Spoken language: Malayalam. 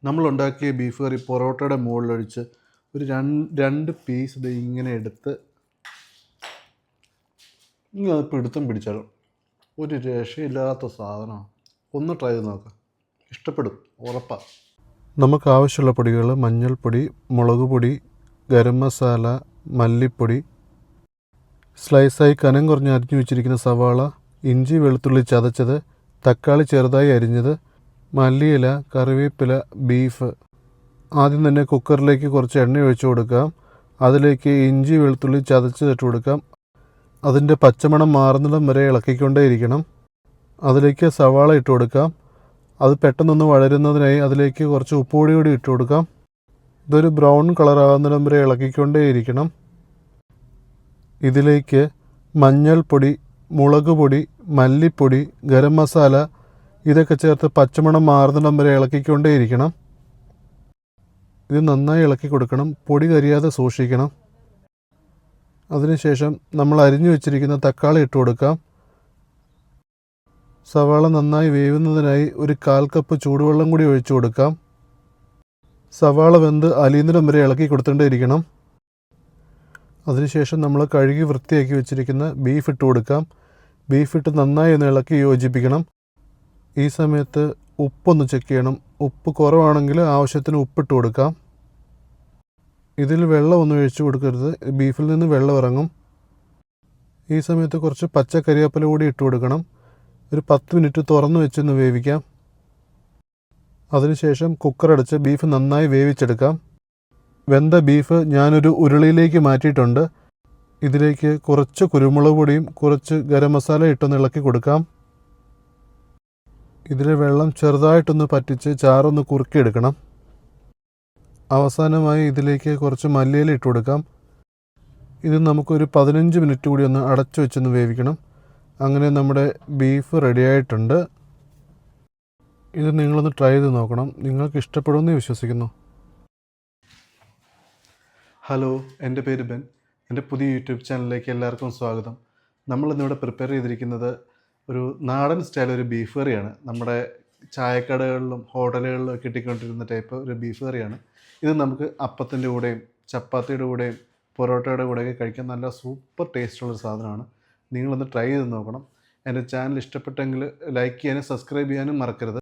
നമ്മളുണ്ടാക്കിയ ബീഫ് കറി പൊറോട്ടയുടെ മുകളിലൊഴിച്ച് ഒരു രണ്ട് പീസ് ഇത് ഇങ്ങനെ എടുത്ത് ഇങ്ങനെ അത് പിടുത്തം പിടിച്ചാലും ഒരു രക്ഷയില്ലാത്ത സാധനമാണ്. ഒന്ന് ട്രൈ ചെയ്ത് നോക്കാം, ഇഷ്ടപ്പെടും ഉറപ്പാണ്. നമുക്ക് ആവശ്യമുള്ള പൊടികൾ: മഞ്ഞൾപ്പൊടി, മുളക് പൊടി, ഗരം മസാല, മല്ലിപ്പൊടി, സ്ലൈസായി കനം കുറഞ്ഞ് അരിഞ്ഞു വെച്ചിരിക്കുന്ന സവാള, ഇഞ്ചി വെളുത്തുള്ളി ചതച്ചത്, തക്കാളി ചെറുതായി അരിഞ്ഞത്, മല്ലിയില, കറിവേപ്പില, ബീഫ്. ആദ്യം തന്നെ കുക്കറിലേക്ക് കുറച്ച് എണ്ണ ഒഴിച്ചു കൊടുക്കാം. അതിലേക്ക് ഇഞ്ചി വെളുത്തുള്ളി ചതച്ചിട്ട് കൊടുക്കാം. അതിൻ്റെ പച്ചമണം മാറുന്നിടം വരെ ഇളക്കിക്കൊണ്ടേയിരിക്കണം. അതിലേക്ക് സവാള ഇട്ട് കൊടുക്കാം. അത് പെട്ടെന്നൊന്ന് വഴരുന്നതിനായി അതിലേക്ക് കുറച്ച് ഉപ്പുപൊടി കൂടി ഇട്ട് കൊടുക്കാം. ഇതൊരു ബ്രൗൺ കളറാകുന്നിടം വരെ ഇളക്കിക്കൊണ്ടേയിരിക്കണം. ഇതിലേക്ക് മഞ്ഞൾപ്പൊടി, മുളക് പൊടി, മല്ലിപ്പൊടി, ഗരം മസാല ഇതൊക്കെ ചേർത്ത് പച്ചമണം മാറുന്നിടം വരെ ഇളക്കിക്കൊണ്ടേയിരിക്കണം. ഇത് നന്നായി ഇളക്കി കൊടുക്കണം, പൊടി കരിയാതെ സൂക്ഷിക്കണം. അതിനുശേഷം നമ്മൾ അരിഞ്ഞു വെച്ചിരിക്കുന്ന തക്കാളി ഇട്ട് കൊടുക്കാം. സവാള നന്നായി വേവുന്നതിനായി ഒരു 1/4 കപ്പ് ചൂടുവെള്ളം കൂടി ഒഴിച്ചു കൊടുക്കാം. സവാള വെന്ത് അലിയുന്നിടം വരെ ഇളക്കി കൊടുത്തുകൊണ്ടേയിരിക്കണം. അതിനുശേഷം നമ്മൾ കഴുകി വൃത്തിയാക്കി വെച്ചിരിക്കുന്ന ബീഫ് ഇട്ട് കൊടുക്കാം. ബീഫ് ഇട്ട് നന്നായി ഒന്ന് ഇളക്കി യോജിപ്പിക്കണം. ഈ സമയത്ത് ഉപ്പൊന്ന് ചെക്ക് ചെയ്യണം. ഉപ്പ് കുറവാണെങ്കിൽ ആവശ്യത്തിന് ഉപ്പിട്ട് കൊടുക്കാം. ഇതിൽ വെള്ളമൊന്നും ഒഴിച്ചു കൊടുക്കരുത്, ബീഫിൽ നിന്ന് വെള്ളം ഇറങ്ങും. ഈ സമയത്ത് കുറച്ച് പച്ച കരിവേപ്പില കൂടി ഇട്ട് കൊടുക്കണം. ഒരു 10 മിനിറ്റ് തുറന്ന് വെച്ചൊന്ന് വേവിക്കാം. അതിനുശേഷം കുക്കറടച്ച് ബീഫ് നന്നായി വേവിച്ചെടുക്കാം. വെന്ത ബീഫ് ഞാനൊരു ഉരുളിയിലേക്ക് മാറ്റിയിട്ടുണ്ട്. ഇതിലേക്ക് കുറച്ച് കുരുമുളക് പൊടിയും കുറച്ച് ഗരം മസാല ഇട്ടൊന്ന് ഇളക്കി കൊടുക്കാം. ഇതിലെ വെള്ളം ചെറുതായിട്ടൊന്ന് പറ്റിച്ച് ചാറൊന്ന് കുറുക്കിയെടുക്കണം. അവസാനമായി ഇതിലേക്ക് കുറച്ച് മല്ലിയില ഇട്ട് കൊടുക്കാം. ഇത് നമുക്കൊരു 15 മിനിറ്റ് കൂടി ഒന്ന് അടച്ചു വെച്ചൊന്ന് വേവിക്കണം. അങ്ങനെ നമ്മുടെ ബീഫ് റെഡിയായിട്ടുണ്ട്. ഇത് നിങ്ങളൊന്ന് ട്രൈ ചെയ്ത് നോക്കണം, നിങ്ങൾക്ക് ഇഷ്ടപ്പെടുമെന്ന് വിശ്വസിക്കുന്നു. ഹലോ, എൻ്റെ പേര് ബെൻ. എൻ്റെ പുതിയ യൂട്യൂബ് ചാനലിലേക്ക് എല്ലാവർക്കും സ്വാഗതം. നമ്മളിന്നിവിടെ പ്രിപ്പയർ ചെയ്തിരിക്കുന്നത് ഒരു നാടൻ സ്റ്റൈൽ ഒരു ബീഫ് കറിയാണ്. നമ്മുടെ ചായക്കടകളിലും ഹോട്ടലുകളിലും കിട്ടിക്കൊണ്ടിരുന്ന ടൈപ്പ് ഒരു ബീഫ് കറിയാണ്. ഇത് നമുക്ക് അപ്പത്തിൻ്റെ കൂടെയും ചപ്പാത്തിയുടെ കൂടെയും പൊറോട്ടയുടെ കൂടെയൊക്കെ കഴിക്കാൻ നല്ല സൂപ്പർ ടേസ്റ്റുള്ളൊരു സാധനമാണ്. നിങ്ങളൊന്ന് ട്രൈ ചെയ്ത് നോക്കണം. എൻ്റെ ചാനൽ ഇഷ്ടപ്പെട്ടെങ്കിൽ ലൈക്ക് ചെയ്യാനും സബ്സ്ക്രൈബ് ചെയ്യാനും മറക്കരുത്.